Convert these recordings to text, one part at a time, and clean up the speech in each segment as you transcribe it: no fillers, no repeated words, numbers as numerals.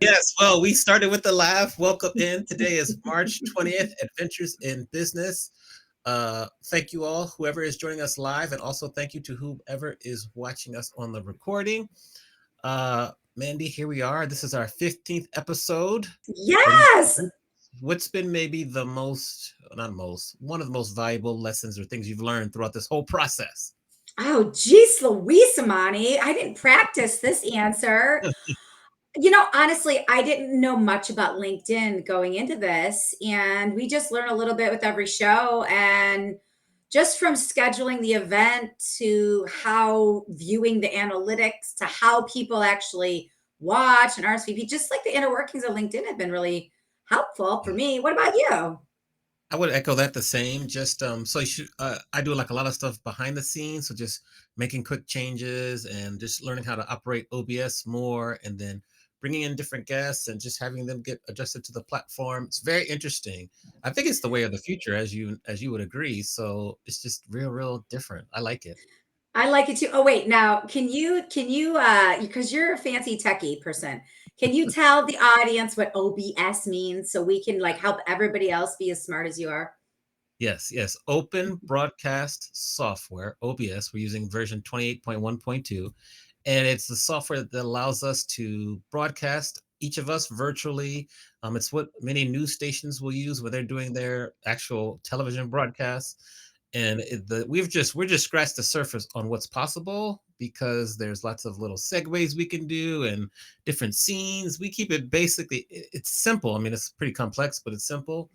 Yes, well, we started with the laugh. Welcome in. Today is March 20th, Adventures in Business. Thank you all, whoever is joining us live, and also thank you to whoever is watching us on the recording. Mandy, here we are. This is our 15th episode. Yes. What's been maybe not most, one of the most valuable lessons or things you've learned throughout this whole process? Oh, geez, Louise Amani. I didn't practice this answer. Honestly, I didn't know much about LinkedIn going into this. And we just learn a little bit with every show. And just from scheduling the event to how viewing the analytics to how people actually watch and RSVP, just like the inner workings of LinkedIn have been really helpful for me. What about you? I would echo that the same. Just so you should, I do like a lot of stuff behind the scenes, so just making quick changes and just learning how to operate OBS more, and then bringing in different guests and just having them get adjusted to the platform. It's very interesting. I think it's the way of the future, as you would agree. So it's just real different. I like it. I like it too. Oh wait, now can you because you're a fancy techie person, can you tell the audience what OBS means so we can like help everybody else be as smart as you are? Yes. Open Broadcast Software, OBS. We're using version 28.1.2. And it's the software that allows us to broadcast each of us virtually. It's what many news stations will use when they're doing their actual television broadcasts. And we're just scratched the surface on what's possible because there's lots of little segues we can do and different scenes. We keep it basically, it's simple. I mean, it's pretty complex, but it's simple.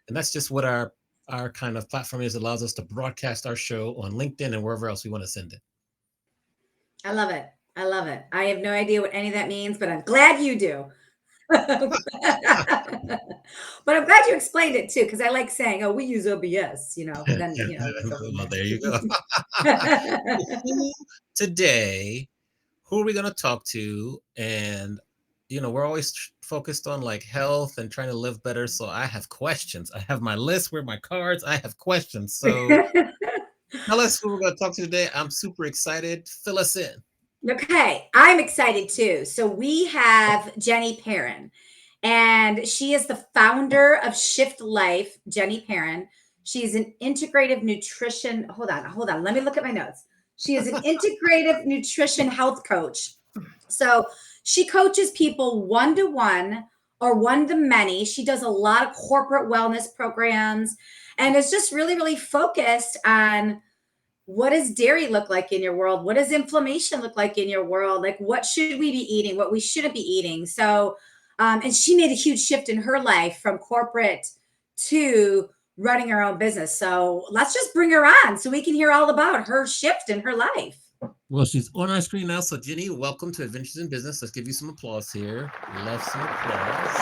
And that's just what our kind of platform is. It allows us to broadcast our show on LinkedIn and wherever else we want to send it. I love it. I love it. I have no idea what any of that means, but I'm glad you do. But I'm glad you explained it too, because I like saying, "Oh, we use OBS," but then we go from Well, there. there you go. Who today, who are we going to talk to? And, we're always focused on like health and trying to live better. So I have questions. I have my list where my cards. I have questions. So tell us who we're going to talk to today. I'm super excited. Fill us in. Okay, I'm excited too. So we have Jenny Perin, and she is the founder of Shift Life. Jenny Perin. She's an integrative nutrition. Hold on. Let me look at my notes. She is an integrative nutrition health coach. So she coaches people one to one or one to many. She does a lot of corporate wellness programs and is just really focused on what does dairy look like in your world? What does inflammation look like in your world? Like, what should we be eating? What we shouldn't be eating? So, and she made a huge shift in her life from corporate to running her own business. So let's just bring her on so we can hear all about her shift in her life. Well, she's on our screen now. So, Jenny, welcome to Adventures in Business. Let's give you some applause here. Love some applause.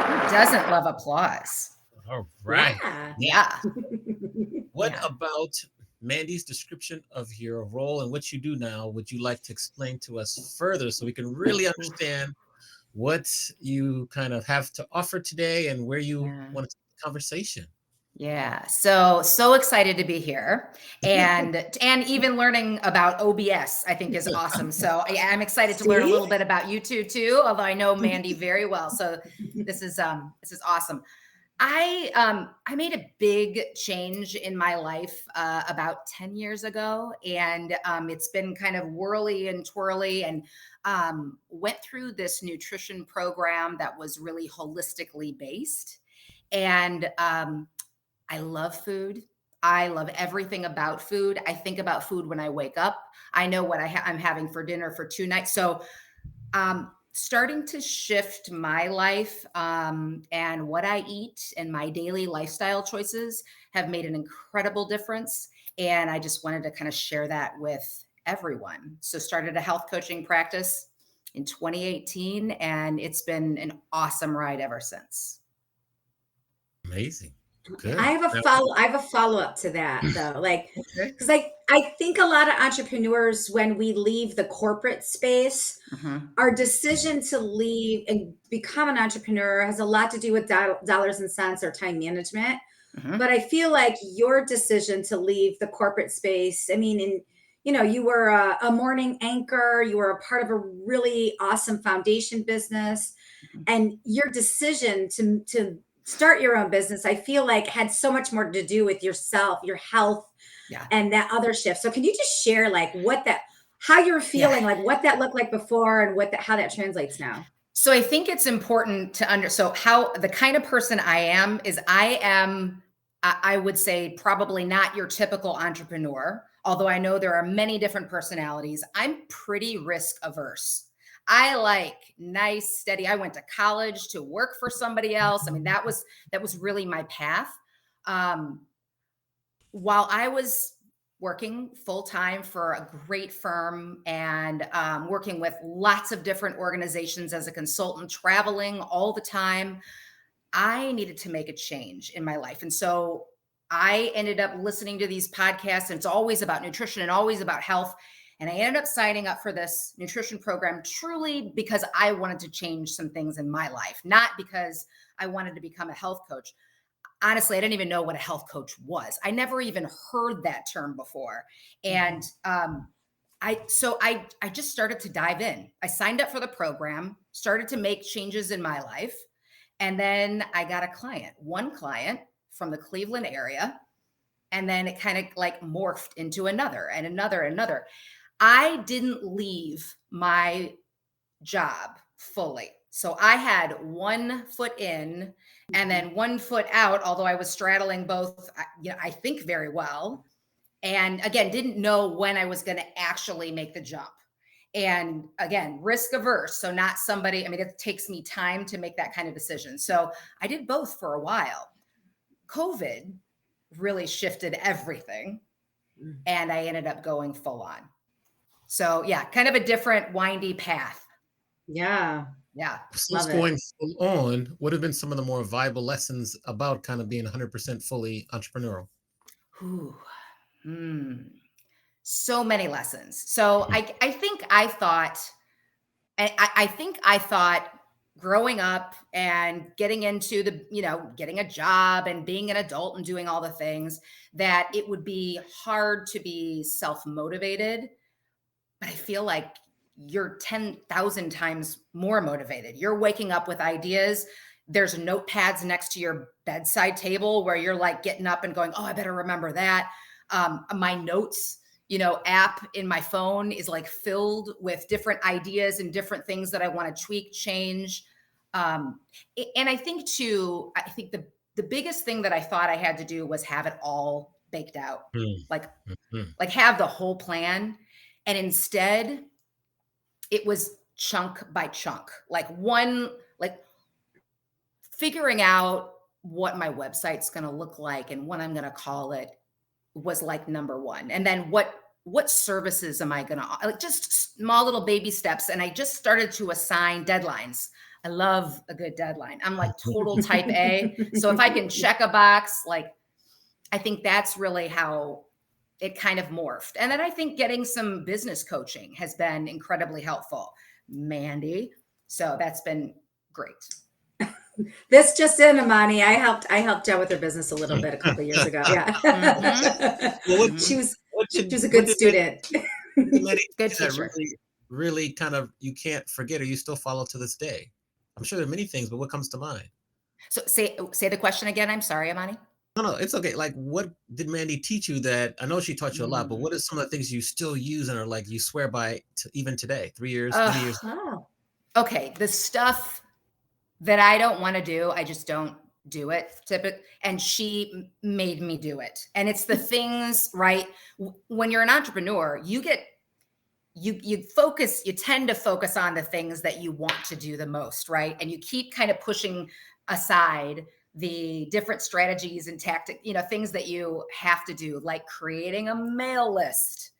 Who doesn't love applause? All right. Yeah. Yeah. What Yeah. about Mandy's description of your role and what you do now would you like to explain to us further so we can really understand what you kind of have to offer today and where you Yeah. want to take the conversation? Yeah. So excited to be here and even learning about OBS, I think is awesome. So I'm excited to learn a See? little bit about you two too, although I know Mandy very well. So this is awesome. I made a big change in my life about 10 years ago, and it's been kind of whirly and twirly, and went through this nutrition program that was really holistically based. And I love food. I love everything about food. I think about food when I wake up. I know what I'm having for dinner for 2 nights. So starting to shift my life and what I eat and my daily lifestyle choices have made an incredible difference. And I just wanted to kind of share that with everyone. So started a health coaching practice in 2018, and it's been an awesome ride ever since. Amazing. I Good. have a Now, follow up to that though. Like, Okay. because I think a lot of entrepreneurs, when we leave the corporate space, Mhm. our decision to leave and become an entrepreneur has a lot to do with dollars and cents or time management. Mhm. But I feel like your decision to leave the corporate space, I mean, and you were a morning anchor, you were a part of a really awesome foundation business, Mhm. and your decision to start your own business, I feel like had so much more to do with yourself, your health, Yeah. and that other shift. So can you just share like how you're Yeah. feeling, like what that looked like before and how that translates now? So I think it's important to so how the kind of person I am is I would say probably not your typical entrepreneur, although I know there are many different personalities. I'm pretty risk averse. I like nice, steady. I went to college to work for somebody else. I mean, that was really my path. Um, while I was working full time for a great firm and working with lots of different organizations as a consultant, traveling all the time, I needed to make a change in my life. And so I ended up listening to these podcasts, and it's always about nutrition and always about health. And I ended up signing up for this nutrition program truly because I wanted to change some things in my life, not because I wanted to become a health coach. Honestly, I didn't even know what a health coach was. I never even heard that term before. And I just started to dive in. I signed up for the program, started to make changes in my life, and then I got one client from the Cleveland area, and then it kind of like morphed into another and another and another. I didn't leave my job fully. So I had 1 foot in and then 1 foot out, although I was straddling both, I think very well. And again, didn't know when I was going to actually make the jump. And again, risk averse. So not somebody, I mean, it takes me time to make that kind of decision. So I did both for a while. COVID really shifted everything. And I ended up going full on. So yeah, kind of a different windy path. Yeah, Yeah. Since love it. going full on, what have been some of the more viable lessons about kind of being 100% fully entrepreneurial? Ooh, hmm. So many lessons. So I think I thought I think I thought growing up and getting into getting a job and being an adult and doing all the things that it would be hard to be self-motivated. But I feel like you're 10,000 times more motivated. You're waking up with ideas. There's notepads next to your bedside table where you're like getting up and going, oh, I better remember that. My notes, app in my phone is like filled with different ideas and different things that I want to tweak, change. And I think too, I think the biggest thing that I thought I had to do was have it all baked out, Mm, like mhm. like have the whole plan. And instead, it was chunk by chunk, like figuring out what my website's going to look like and what I'm going to call it was like number one. And then what services am I going to like, just small little baby steps. And I just started to assign deadlines. I love a good deadline. I'm like total type A. So if I can check a box, like I think that's really how it kind of morphed. And then I think getting some business coaching has been incredibly helpful, Mandy. So that's been great. This just in, Amani. I helped out with her business a little bit a couple of years ago. Yeah. Mm-hmm. Well, Mm-hmm. She was a what good did Mandy, student. what did Mandy Good teach you that teacher. really kind of you can't forget or you still follow to this day? I'm sure there are many things, but what comes to mind? So say the question again. I'm sorry, Amani. No, it's okay. Like, what did Mandy teach you that I know she taught you a lot, but Mm. what are some of the things you still use and are like you swear by even today, 3 years, many Ugh. years? Wow. Okay, the stuff that I don't want to do, I just don't do it. And she made me do it. And it's the things, right? When you're an entrepreneur, you tend to focus on the things that you want to do the most, right? And you keep kind of pushing aside the different strategies and tactic, things that you have to do, like creating a mail list,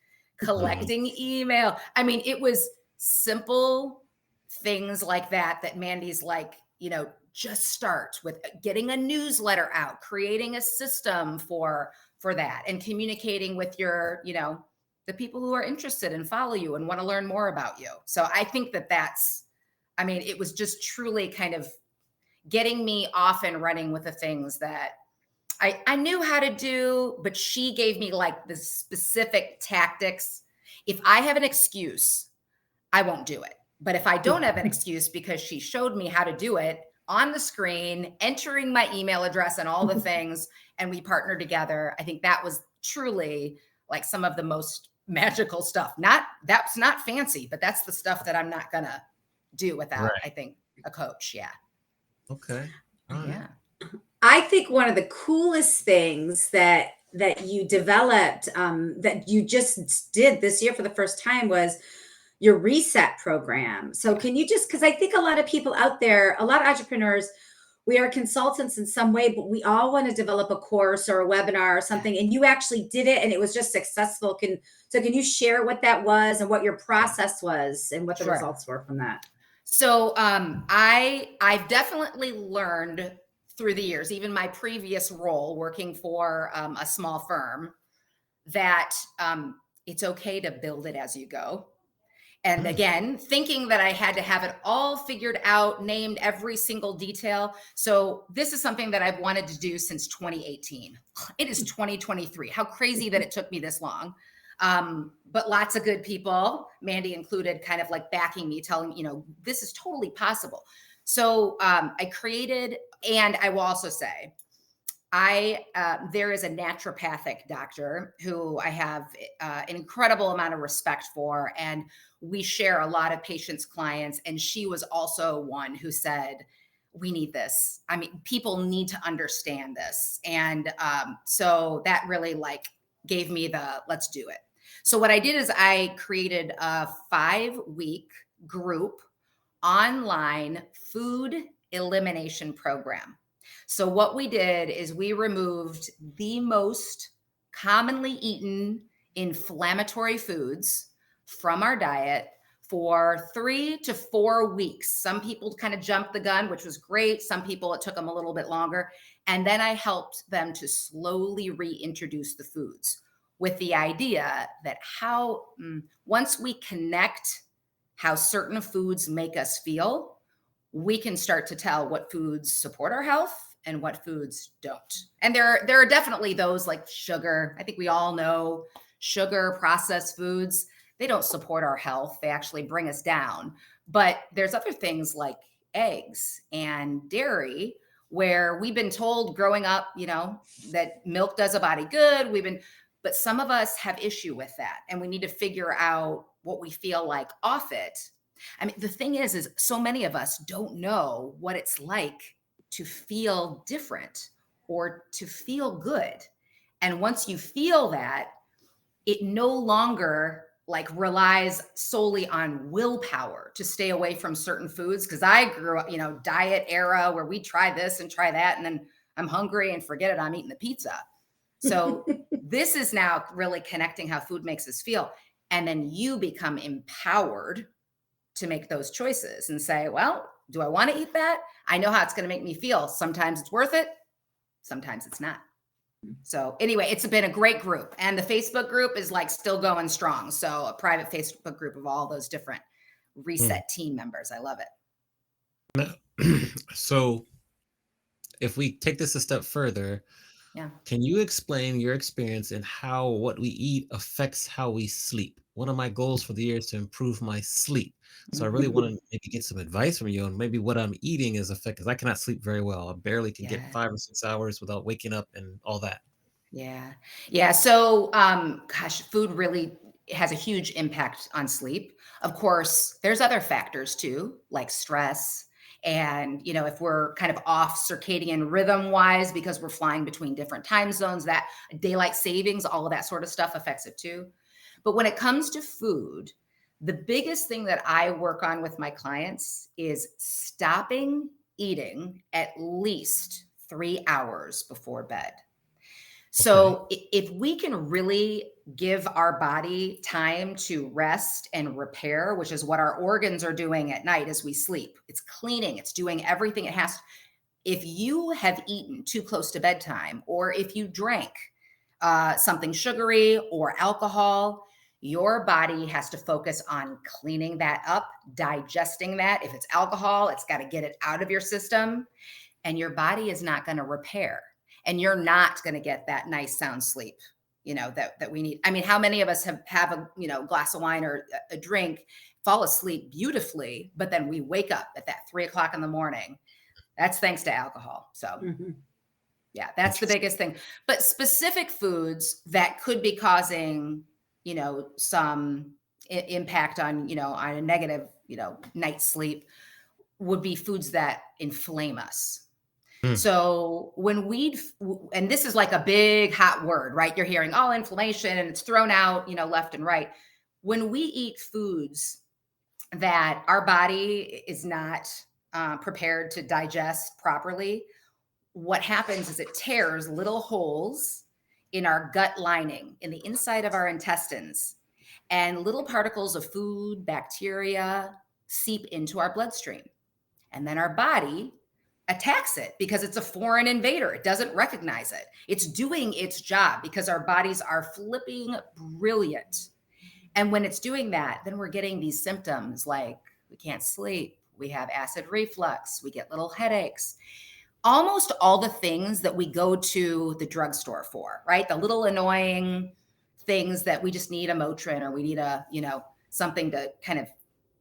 Mhm. collecting email. I mean, it was simple things like that Mandy's like, just start with getting a newsletter out, creating a system for that, and communicating with your, the people who are interested and follow you and want to learn more about you. So I think I mean, it was just truly kind of getting me off and running with the things that I knew how to do, but she gave me like the specific tactics If I have an excuse, I won't do it. But if I don't have an excuse because she showed me how to do it on the screen, entering my email address and all the things, and we partnered together, I think that was truly like some of the most magical stuff. That's not fancy, but that's the stuff that I'm not gonna do without, Right. I think, a coach. Yeah. Okay. All right. Yeah. I think one of the coolest things that you developed, that you just did this year for the first time, was your reset program. So can you just, because I think a lot of people out there, a lot of entrepreneurs, we are consultants in some way, but we all want to develop a course or a webinar or something. And you actually did it and it was just successful. Can you share what that was and what your process was and what the Sure. results were from that? So I've definitely learned through the years, even my previous role working for a small firm, that it's okay to build it as you go. And again, thinking that I had to have it all figured out, named every single detail. So this is something that I've wanted to do since 2018. It is 2023. How crazy that it took me this long. But lots of good people, Mandy included, kind of like backing me, telling me, this is totally possible. So I created, and I will also say, there is a naturopathic doctor who I have an incredible amount of respect for, and we share a lot of patients, clients, and she was also one who said, we need this. I mean, people need to understand this. And so that really gave me the, let's do it. So what I did is I created a 5-week group online food elimination program. So what we did is we removed the most commonly eaten inflammatory foods from our diet for 3 to 4 weeks. Some people kind of jumped the gun, which was great. Some people, it took them a little bit longer. And then I helped them to slowly reintroduce the foods with the idea that once we connect how certain foods make us feel, we can start to tell what foods support our health and what foods don't. And there are definitely those like sugar. I think we all know sugar, processed foods, they don't support our health. They actually bring us down. But there's other things like eggs and dairy where we've been told growing up, that milk does a body good. But some of us have issue with that. And we need to figure out what we feel like off it. I mean, the thing is so many of us don't know what it's like to feel different or to feel good. And once you feel that, it no longer relies solely on willpower to stay away from certain foods. Cause I grew up, diet era where we try this and try that. And then I'm hungry and forget it, I'm eating the pizza. So this is now really connecting how food makes us feel. And then you become empowered to make those choices and say, well, do I want to eat that? I know how it's going to make me feel. Sometimes it's worth it. Sometimes it's not. So anyway, it's been a great group, and the Facebook group is still going strong. So a private Facebook group of all those different reset team members. I love it. So if we take this a step further, can you explain your experience in how what we eat affects how we sleep? One of my goals for the year is to improve my sleep. So I really want to maybe get some advice from you on maybe what I'm eating is affected, because I cannot sleep very well. I barely can get 5 or 6 hours without waking up and all that. Yeah. Yeah. So, food really has a huge impact on sleep. Of course, there's other factors too, like stress. And, if we're kind of off circadian rhythm wise, because we're flying between different time zones, that daylight savings, all of that sort of stuff affects it too. But when it comes to food, the biggest thing that I work on with my clients is stopping eating at least 3 hours before bed. So if we can really give our body time to rest and repair, which is what our organs are doing at night as we sleep, it's cleaning, it's doing everything it has. If you have eaten too close to bedtime, or if you drank something sugary or alcohol, your body has to focus on cleaning that up, digesting that. If it's alcohol, it's got to get it out of your system, and your body is not going to repair. And you're not going to get that nice sound sleep. that we need. I mean, how many of us have a, glass of wine or a drink, fall asleep beautifully, but then we wake up at that 3 o'clock in the morning? That's thanks to alcohol. So yeah, that's the biggest thing. But specific foods that could be causing, some impact on, on a negative, night's sleep would be foods that inflame us. So when and this is like a big hot word, right? You're hearing all inflammation and it's thrown out, left and right. When we eat foods that our body is not prepared to digest properly, what happens is it tears little holes in our gut lining, in the inside of our intestines, and little particles of food, bacteria seep into our bloodstream. And then our body attacks it because it's a foreign invader. It doesn't recognize it. It's doing its job because our bodies are flipping brilliant. And when it's doing that, then we're getting these symptoms like we can't sleep, we have acid reflux, we get little headaches, almost all the things that we go to the drugstore for, right? The little annoying things that we just need a Motrin or we need a, something to kind of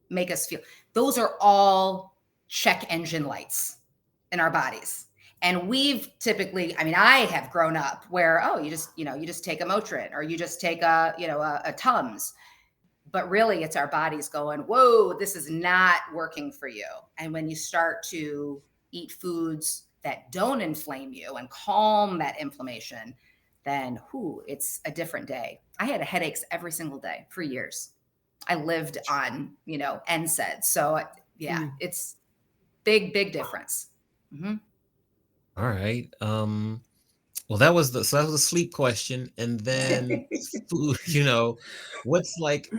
make us feel. Those are all check engine lights in our bodies. And we've typically, I have grown up where, you just take a Motrin or you just take a Tums. But really it's our bodies going, whoa, this is not working for you. And when you start to eat foods that don't inflame you and calm that inflammation, then it's a different day. I had headaches every single day for years. I lived on, NSAIDs. So yeah, it's big difference. All right. Well, that was the sleep question, and then food. What's like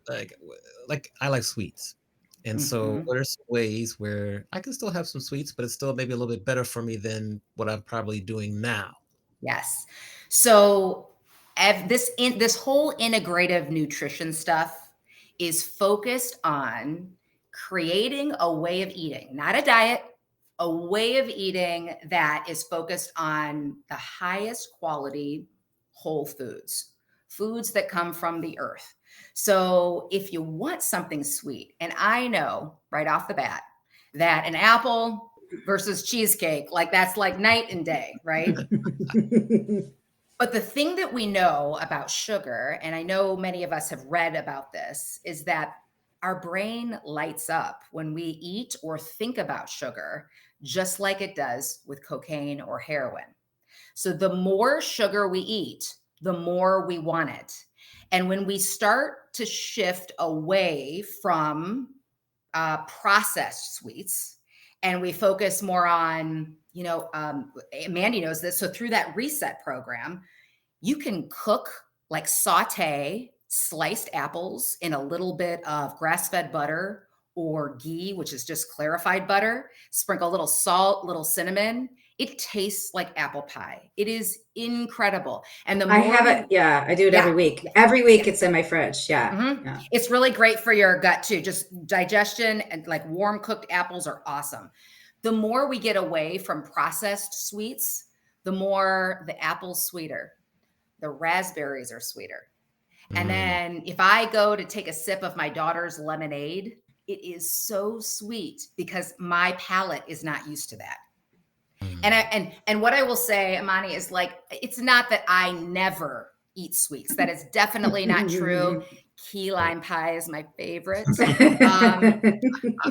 I like sweets, and so what are some ways where I can still have some sweets, but it's still maybe a little bit better for me than what I'm probably doing now? Yes. So this whole integrative nutrition stuff is focused on creating a way of eating, not a diet, a way of eating that is focused on the highest quality whole foods that come from the earth. So if you want something sweet, and I know right off the bat that an apple versus cheesecake, like that's like night and day, right? But the thing that we know about sugar, and I know many of us have read about this, is that our brain lights up when we eat or think about sugar, just like it does with cocaine or heroin. So the more sugar we eat, the more we want it. And when we start to shift away from processed sweets and we focus more on, Mandy knows this. So through that reset program, you can cook, like saute sliced apples in a little bit of grass-fed butter or ghee, which is just clarified butter, sprinkle a little salt, little cinnamon. It tastes like apple pie. It is incredible. And the more I have it. Yeah, I do it every week. Every week it's in my fridge. Yeah. It's really great for your gut too. Just digestion, and like warm cooked apples are awesome. The more we get away from processed sweets, the more the apple's sweeter. The raspberries are sweeter. And then if I go to take a sip of my daughter's lemonade, it is so sweet because my palate is not used to that. And what I will say, Amani, is like, it's not that I never eat sweets. That is definitely not true. Key lime pie is my favorite.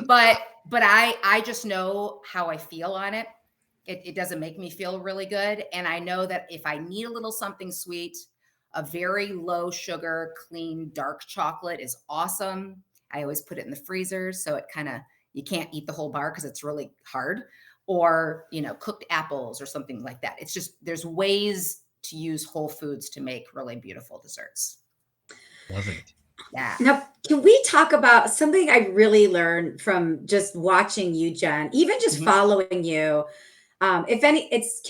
But I just know how I feel on it. It doesn't make me feel really good. And I know that if I need a little something sweet, a very low sugar, clean, dark chocolate is awesome. I always put it in the freezer. So it you can't eat the whole bar because it's really hard. Or, cooked apples or something like that. It's just, there's ways to use whole foods to make really beautiful desserts. Love it. Yeah. Now, can we talk about something I really learned from just watching you, Jen, even just following you? Can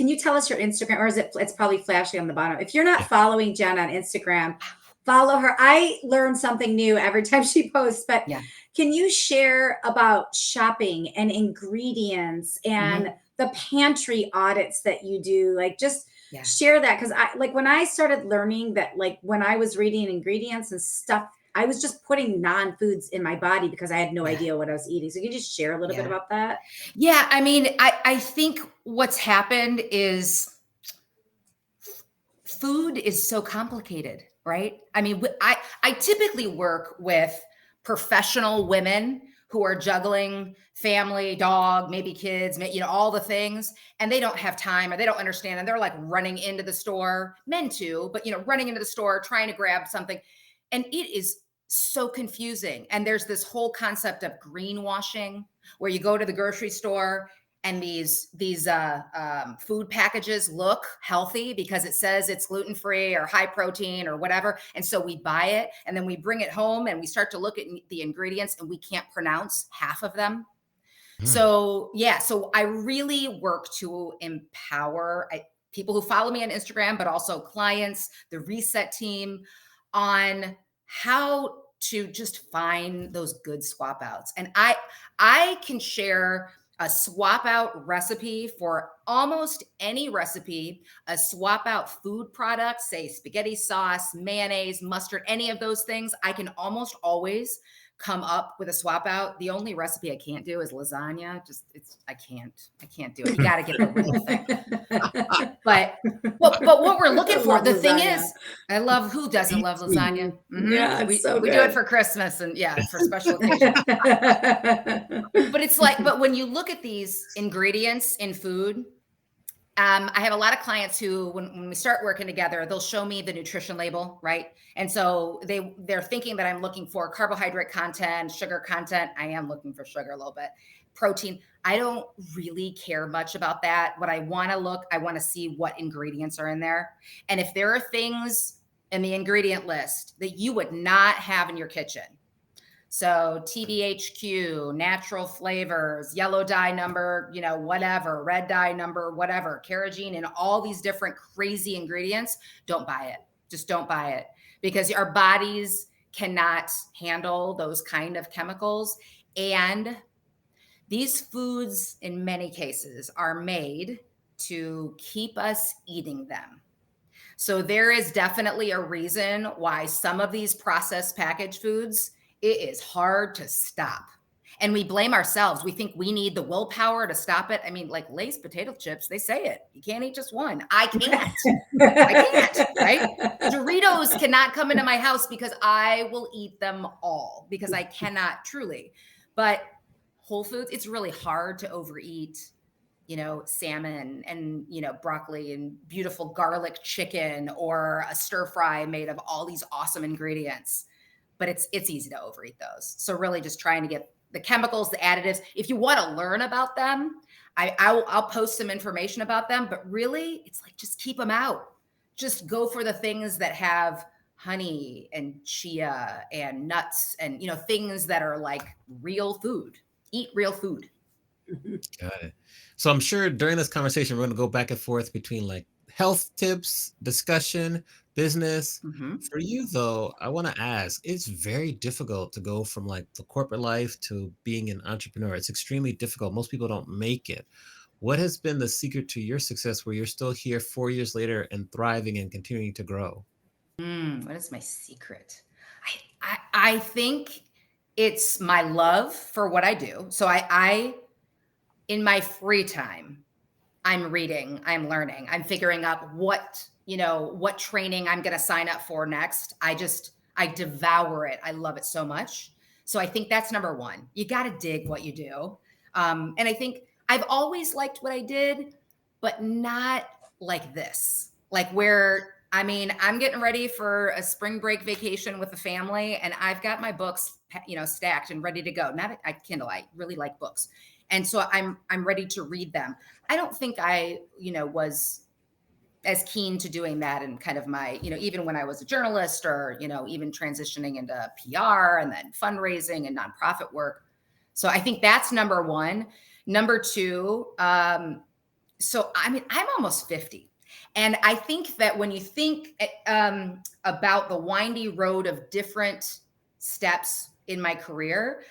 you tell us your Instagram, or it's probably flashing on the bottom. If you're not following Jen on Instagram, follow her. I learn something new every time she posts, but can you share about shopping and ingredients and the pantry audits that you do, like just Yeah. share that. Cause I like when I started learning that, like when I was reading ingredients and stuff, I was just putting non-foods in my body because I had no Yeah. idea what I was eating. So you can just share a little bit Yeah. about that. Yeah. I mean, I think what's happened is food is so complicated, right? I mean, I typically work with professional women who are juggling family, dog, maybe kids, all the things, and they don't have time or they don't understand, and they're like running into the store, men too, but running into the store trying to grab something, and it is so confusing. And there's this whole concept of greenwashing, where you go to the grocery store and these food packages look healthy because it says it's gluten-free or high protein or whatever. And so we buy it, and then we bring it home and we start to look at the ingredients, and we can't pronounce half of them. Mm. So yeah, so I really work to empower people who follow me on Instagram, but also clients, the Reset team, on how to just find those good swap outs. And I can share a swap out recipe for almost any recipe, a swap out food product, say spaghetti sauce, mayonnaise, mustard, any of those things. I can almost always come up with a swap out. The only recipe I can't do is lasagna. I can't do it. You got to get the real thing. But what we're looking for, the thing is, I love, who doesn't love lasagna? Yeah, it's so we good. do it for Christmas and for special occasions. But it's like, but when you look at these ingredients in food, I have a lot of clients who, when we start working together, they'll show me the nutrition label, right? And so they're thinking that I'm looking for carbohydrate content, sugar content. I am looking for sugar a little bit, protein. I don't really care much about that. What I want to see what ingredients are in there. And if there are things in the ingredient list that you would not have in your kitchen, so TBHQ, natural flavors, yellow dye number, whatever, red dye number, whatever, carrageenan, and all these different crazy ingredients, don't buy it. Just don't buy it, because our bodies cannot handle those kind of chemicals. And these foods, in many cases, are made to keep us eating them. So there is definitely a reason why some of these processed packaged foods, it is hard to stop. And we blame ourselves. We think we need the willpower to stop it. I mean, like Lay's potato chips, they say it. You can't eat just one. I can't. Right? Doritos cannot come into my house because I will eat them all, because I cannot truly. But Whole Foods, it's really hard to overeat salmon and, broccoli and beautiful garlic chicken, or a stir fry made of all these awesome ingredients. But it's easy to overeat those. So really just trying to get the chemicals, the additives. If you want to learn about them, I'll post some information about them, but really it's like, just keep them out. Just go for the things that have honey and chia and nuts and, things that are like real food. Eat real food. Got it. So I'm sure during this conversation, we're going to go back and forth between like health tips, discussion, business. Mm-hmm. For you, though, I want to ask, it's very difficult to go from like the corporate life to being an entrepreneur. It's extremely difficult. Most people don't make it. What has been the secret to your success where you're still here 4 years later and thriving and continuing to grow? What is my secret? I think it's my love for what I do. So I in my free time, I'm reading, I'm learning, I'm figuring out what training I'm going to sign up for next. I devour it. I love it so much. So I think that's number one. You got to dig what you do. And I think I've always liked what I did, but not like this, like where, I mean, I'm getting ready for a spring break vacation with the family, and I've got my books, stacked and ready to go. Not I Kindle. I really like books. And so I'm ready to read them. I don't think I, was as keen to doing that in kind of my, even when I was a journalist, or, even transitioning into PR and then fundraising and nonprofit work. So I think that's number one. Number two, so I mean, I'm almost 50. And I think that when you think about the windy road of different steps in my career,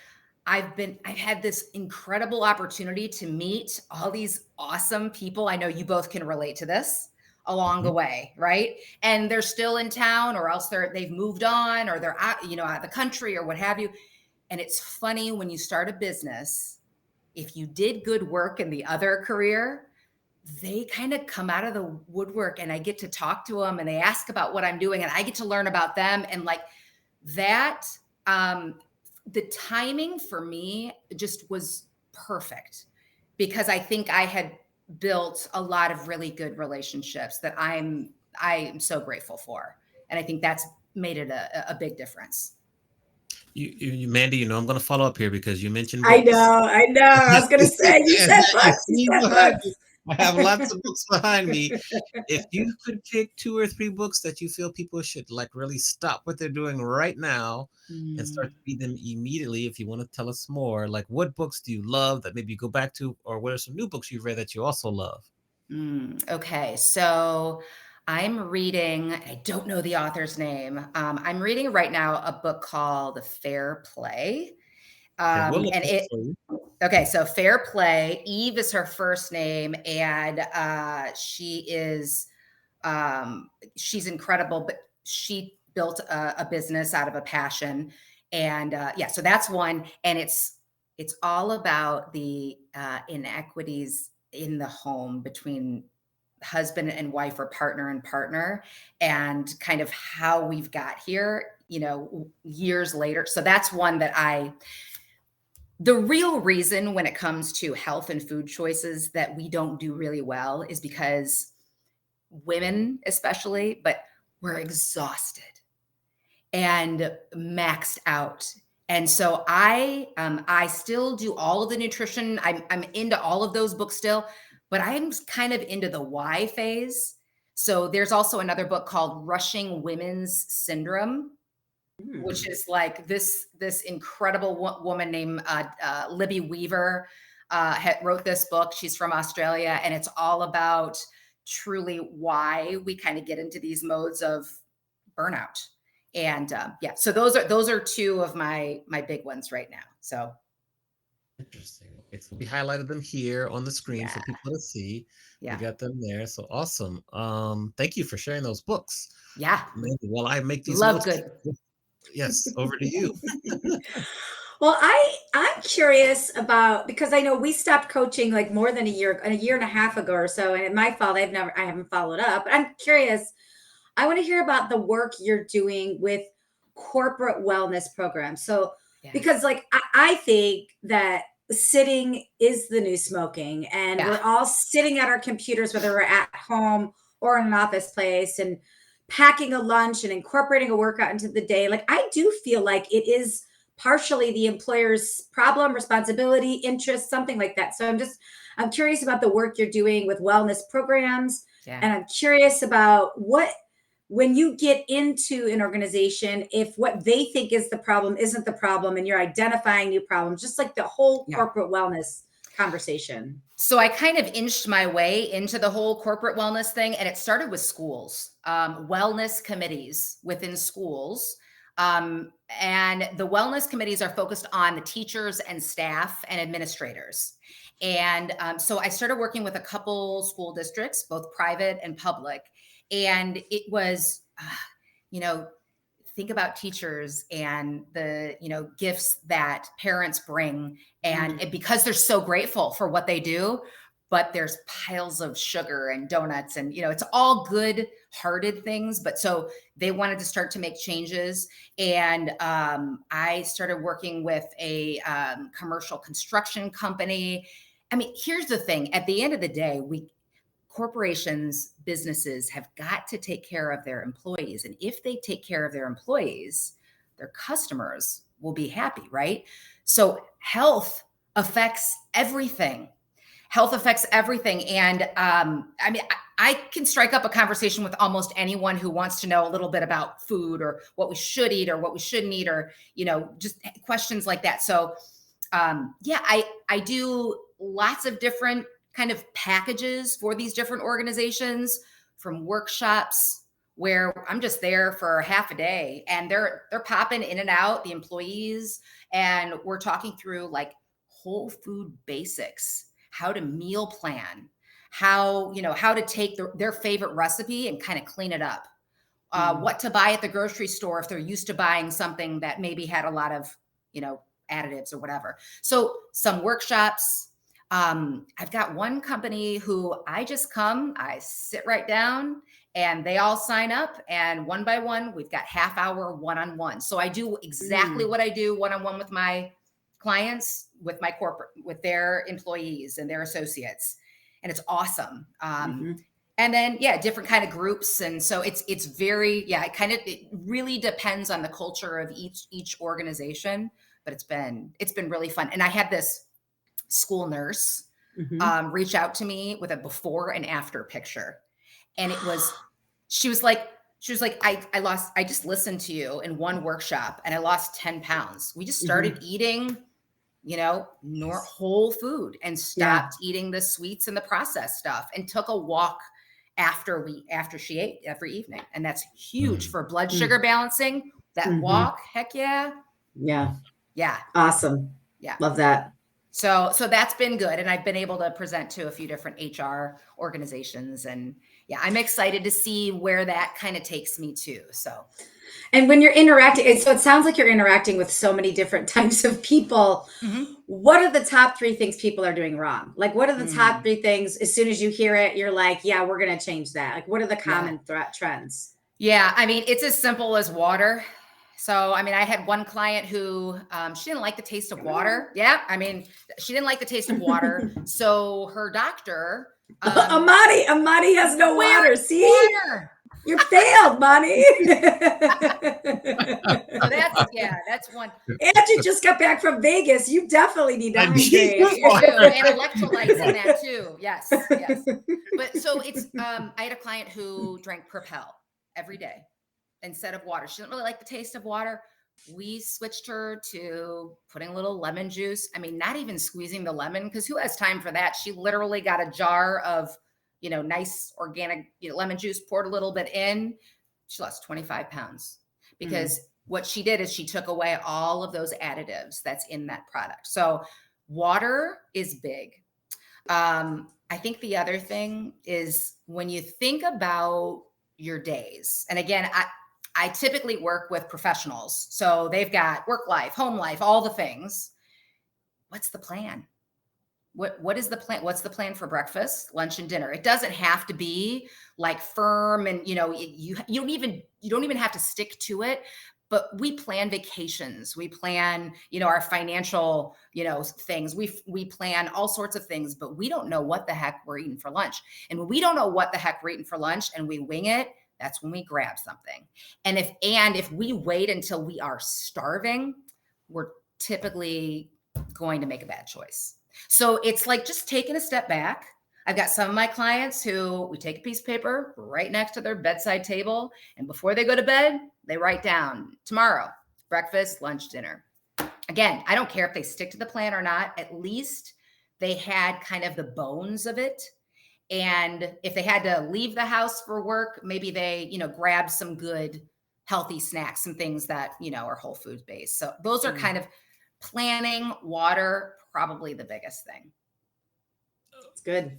I've had this incredible opportunity to meet all these awesome people. I know you both can relate to this along the Mhm. way, right? And they're still in town, or else they've moved on, or they're out, out of the country or what have you. And it's funny when you start a business, if you did good work in the other career, they kind of come out of the woodwork and I get to talk to them and they ask about what I'm doing and I get to learn about them. And like that, um, the timing for me just was perfect because I think I had built a lot of really good relationships that I am so grateful for. And I think that's made it a big difference. Mandy, I'm going to follow up here because you mentioned I know, books. I know. I was gonna say, you And said I books, you see said behind books. me, I have lots of books behind me. If you could pick 2 or 3 books that you feel people should, like, really stop what they're doing right now and start to Mm. read them immediately, if you wanna tell us more, like, what books do you love that maybe you go back to, or what are some new books you've read that you also love? Okay, so I'm reading, I don't know the author's name. I'm reading right now a book called Fair Play. Okay, we'll look And it up it, for you. okay, so Fair Play, Eve is her first name, and um, she's incredible, but she built a business out of a passion. And yeah, so that's one. And it's all about the inequities in the home between husband and wife or partner and partner and kind of how we've got here years later. So that's one that the real reason when it comes to health and food choices that we don't do really well is because women especially, but we're exhausted and maxed out. And so I still do all of the nutrition. I'm into all of those books still, but I'm kind of into the why phase. So there's also another book called Rushing Women's Syndrome, which Mm. is like this incredible woman named Libby Weaver wrote this book. She's from Australia, and it's all about truly why we kind of get into these modes of burnout. And yeah, so those are two of my big ones right now. So Interesting. Okay, so we highlighted them here on the screen yeah, for people to see. We yeah, got them there, so awesome. Thank you for sharing those books. yeah. Mandy, while I make these Love notes, good. yes, over to you. Well, I'm curious about because I know we stopped coaching like more than a year and a half ago or so, and it's my fault. I haven't followed up. But I'm curious. I want to hear about the work you're doing with corporate wellness programs. So, Yeah, because like I think that sitting is the new smoking, and yeah, we're all sitting at our computers, whether we're at home or in an office place, and packing a lunch and incorporating a workout into the day. Like, I do feel like it is partially the employer's problem, responsibility, interest, something like that. So, I'm curious about the work you're doing with wellness programs. yeah, And I'm curious about when you get into an organization, if what they think is the problem isn't the problem and you're identifying new problems, just like the whole yeah. corporate wellness conversation. So I kind of inched my way into the whole corporate wellness thing, and it started with schools, wellness committees within schools. And the wellness committees are focused on the teachers and staff and administrators. And so I started working with a couple school districts, both private and public. And it was, you know, think about teachers and the gifts that parents bring and Mm. because they're so grateful for what they do, but there's piles of sugar and donuts and it's all good hearted things, but so they wanted to start to make changes. And I started working with a commercial construction company. I mean, here's the thing, at the end of the day, we corporations, businesses have got to take care of their employees. And if they take care of their employees, their customers will be happy, right? So health affects everything. Health affects everything. And I mean, I can strike up a conversation with almost anyone who wants to know a little bit about food or what we should eat or what we shouldn't eat or, just questions like that. So yeah, I do lots of different kind of packages for these different organizations, from workshops, where I'm just there for half a day and they're popping in and out, the employees, and we're talking through like whole food basics, how to meal plan, how, how to take their favorite recipe and kind of clean it up. What to buy at the grocery store if they're used to buying something that maybe had a lot of, additives or whatever. So some workshops. I've got one company who I sit right down and they all sign up, and one by one, we've got half-hour one-on-one. So I do exactly what I do one-on-one with my clients, with my corporate, with their employees and their associates. And it's awesome. And then, different kind of groups. And so it's very, it really depends on the culture of each organization, but it's been really fun. And I had this school nurse reach out to me with a before and after picture. And she was like, I just listened to you in one workshop and I lost 10 pounds. We just started eating, whole food and stopped eating the sweets and the processed stuff and took a walk after she ate every evening. And that's huge for blood sugar balancing. That walk, heck yeah. Yeah. Yeah. Awesome. Yeah. Love that. So that's been good. And I've been able to present to a few different HR organizations. And I'm excited to see where that kind of takes me too. So. And when you're interacting, so it sounds like you're interacting with so many different types of people. What are the top 3 things people are doing wrong? Like, what are the top 3 things, as soon as you hear it, you're like, yeah, we're going to change that. Like, what are the common trends? Yeah. I mean, it's as simple as water. So, I mean, I had one client who, she didn't like the taste of water. Yeah. I mean, she didn't like the taste of water. So her doctor, Amani has no water. See? Water. You failed, Monty. So that's one. And you just got back from Vegas. You definitely need to hydrate. And electrolytes in that too. Yes. But so it's, I had a client who drank Propel every day instead of water. She didn't really like the taste of water. We switched her to putting a little lemon juice. I mean, not even squeezing the lemon, because who has time for that? She literally got a jar of nice organic lemon juice, poured a little bit in. She lost 25 pounds because what she did is she took away all of those additives that's in that product. So water is big. I think the other thing is when you think about your days, and again, I typically work with professionals. So they've got work life, home life, all the things. What's the plan? What is the plan? What's the plan for breakfast, lunch, and dinner? It doesn't have to be like firm, and you don't even have to stick to it. But we plan vacations. We plan, our financial, things. We plan all sorts of things, but we don't know what the heck we're eating for lunch. And when we don't know what the heck we're eating for lunch and we wing it, that's when we grab something. And if we wait until we are starving, we're typically going to make a bad choice. So it's like just taking a step back. I've got some of my clients who we take a piece of paper right next to their bedside table, and before they go to bed, they write down tomorrow, breakfast, lunch, dinner. Again, I don't care if they stick to the plan or not. At least they had kind of the bones of it. And if they had to leave the house for work, maybe they, grabbed some good, healthy snacks and things that, are whole foods based. So those are kind of planning. Water, probably the biggest thing. It's good.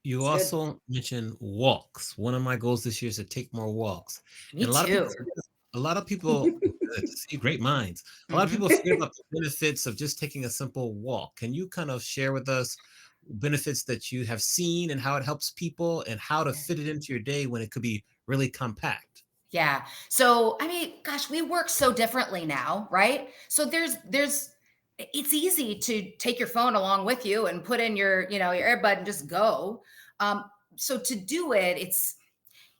You also mentioned walks. One of my goals this year is to take more walks. Me too. A lot of people see great minds. A lot of people forget about the benefits of just taking a simple walk. Can you kind of share with us benefits that you have seen and how it helps people and how to fit it into your day when it could be really compact? Yeah. So, I mean, gosh, we work so differently now, right? So it's easy to take your phone along with you and put in your earbud and just go. So to do it,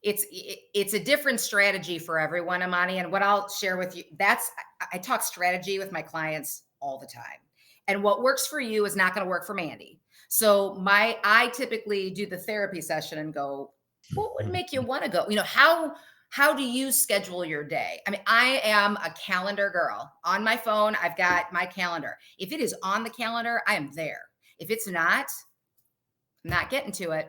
it's a different strategy for everyone, Amani. And what I'll share with you, I talk strategy with my clients all the time. And what works for you is not going to work for Mandy. So I typically do the therapy session and go, what would make you want to go? How do you schedule your day? I mean, I am a calendar girl. On my phone, I've got my calendar. If it is on the calendar, I am there. If it's not, I'm not getting to it.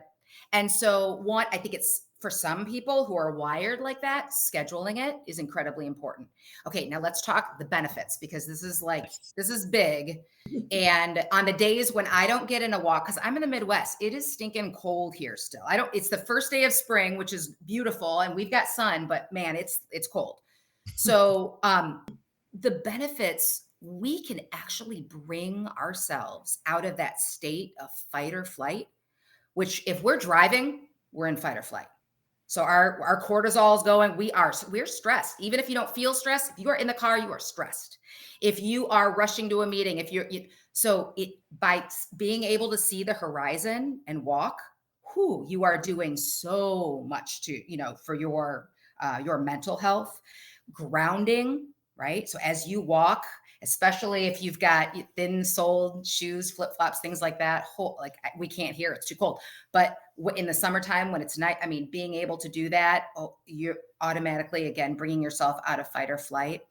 And so I think it's for some people who are wired like that, scheduling it is incredibly important. Okay, now let's talk the benefits, because this is big. And on the days when I don't get in a walk, because I'm in the Midwest, it is stinking cold here still. It's the first day of spring, which is beautiful, and we've got sun, but man, it's cold. So the benefits, we can actually bring ourselves out of that state of fight or flight, which if we're driving, we're in fight or flight. So our cortisol is going, we're stressed. Even if you don't feel stressed, if you are in the car, you are stressed. If you are rushing to a meeting, by being able to see the horizon and walk, you are doing so much for your mental health. Grounding, right? So as you walk, especially if you've got thin-soled shoes, flip-flops, things like that, we can't hear, it's too cold. But in the summertime when it's night, being able to do that, you're automatically, again, bringing yourself out of fight or flight.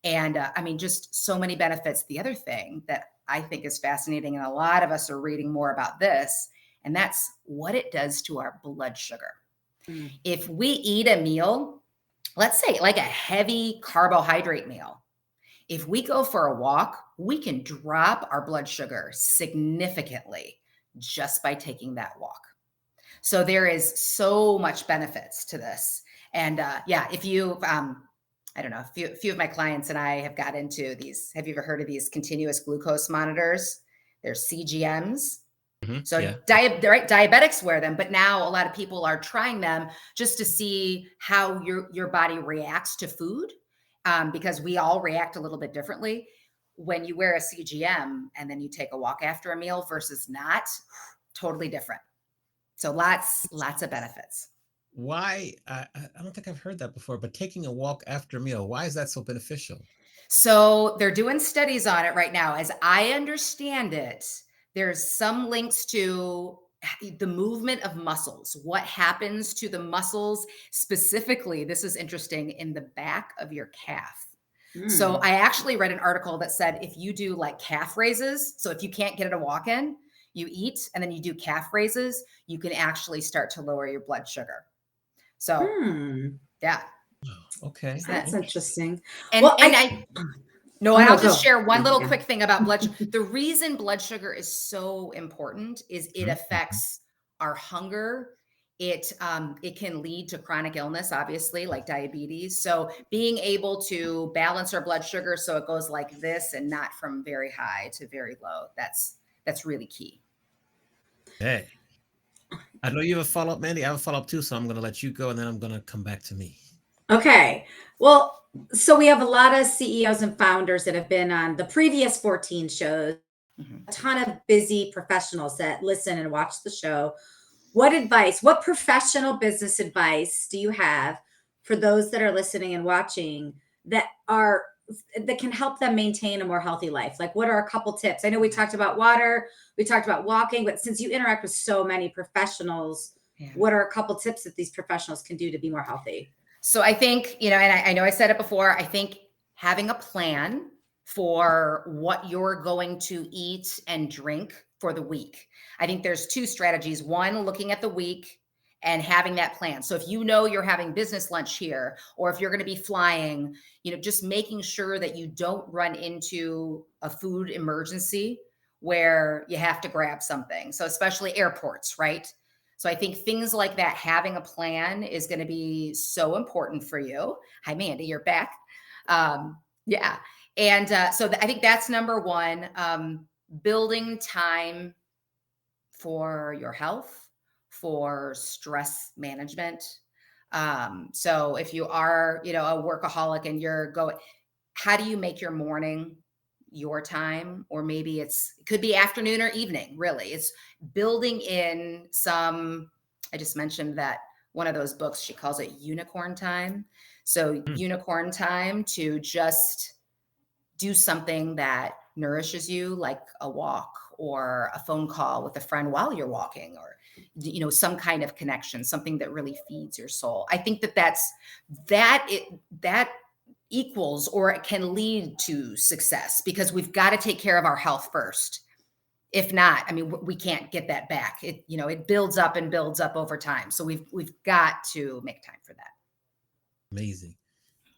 And just so many benefits. The other thing that I think is fascinating, and a lot of us are reading more about this, and that's what it does to our blood sugar. If we eat a meal, let's say like a heavy carbohydrate meal, if we go for a walk, we can drop our blood sugar significantly just by taking that walk. So there is so much benefits to this. And if you, I don't know, a few of my clients and I have got into these. Have you ever heard of these continuous glucose monitors? They're CGMs. So Yeah. diabetics wear them, but now a lot of people are trying them just to see how your body reacts to food, because we all react a little bit differently. When you wear a CGM and then you take a walk after a meal versus not, totally different. So lots of benefits. Why? I don't think I've heard that before, but taking a walk after a meal, why is that so beneficial? So they're doing studies on it right now. As I understand it, there's some links to the movement of muscles, what happens to the muscles specifically. This is interesting, in the back of your calf. So I actually read an article that said if you do like calf raises, so if you can't get it a walk in, you eat and then you do calf raises, you can actually start to lower your blood sugar. So yeah. Okay. That's interesting. And Well, I'll just share one little Yeah. quick thing about blood sugar. The reason blood sugar is so important is it affects our hunger. It can lead to chronic illness, obviously, like diabetes. So being able to balance our blood sugar so it goes like this and not from very high to very low, that's really key. Hey, I know you have a follow-up, Mandy. I have a follow-up too, so I'm going to let you go, and then I'm going to come back to me. Okay. Well, so we have a lot of CEOs and founders that have been on the previous 14 shows, a ton of busy professionals that listen and watch the show. What professional business advice do you have for those that are listening and watching that can help them maintain a more healthy life? Like, what are a couple tips? I know we talked about water, we talked about walking, but since you interact with so many professionals, what are a couple tips that these professionals can do to be more healthy? So I think, and I know I said it before, I think having a plan for what you're going to eat and drink for the week. I think there's two strategies. One, looking at the week and having that plan. So if you know you're having business lunch here, or if you're going to be flying, just making sure that you don't run into a food emergency where you have to grab something. So especially airports, right? So I think things like that, having a plan is going to be so important for you. Hi, Mandy, you're back. Yeah. And so I think that's number one, building time for your health, for stress management. So if you are, a workaholic and you're going, how do you make your morning your time? Or maybe it could be afternoon or evening, really. It's building in I just mentioned that one of those books, she calls it unicorn time. So unicorn time to just do something that nourishes you, like a walk or a phone call with a friend while you're walking, or some kind of connection, something that really feeds your soul. I think that equals, or it can lead to success, because we've got to take care of our health first. If not, I mean, we can't get that back. It builds up and builds up over time. So we've got to make time for that. Amazing.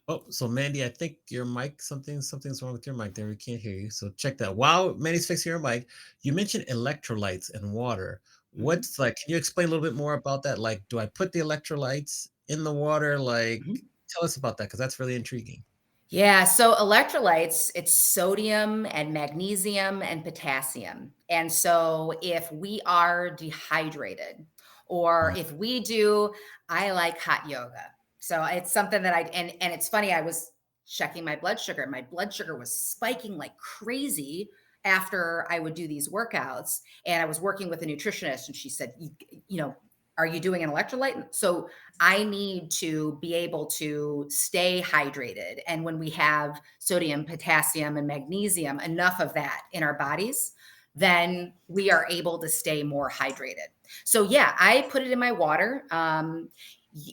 Oh, so Mandy, I think your mic, something's wrong with your mic there. We can't hear you. So check that. While Mandy's fixing your mic, you mentioned electrolytes and water. Mhm, What's like, can you explain a little bit more about that? Like, do I put the electrolytes in the water? Like, mhm. tell us about that because that's really intriguing. Yeah, so electrolytes, it's sodium and magnesium and potassium. And so if we are dehydrated or Mm, if we do, I like hot yoga. So it's something that and it's funny, I was checking my blood sugar. My blood sugar was spiking like crazy after I would do these workouts. And I was working with a nutritionist and she said, you know, are you doing an electrolyte? So I need to be able to stay hydrated. And when we have sodium, potassium, and magnesium, enough of that in our bodies, then we are able to stay more hydrated. So, yeah, I put it in my water.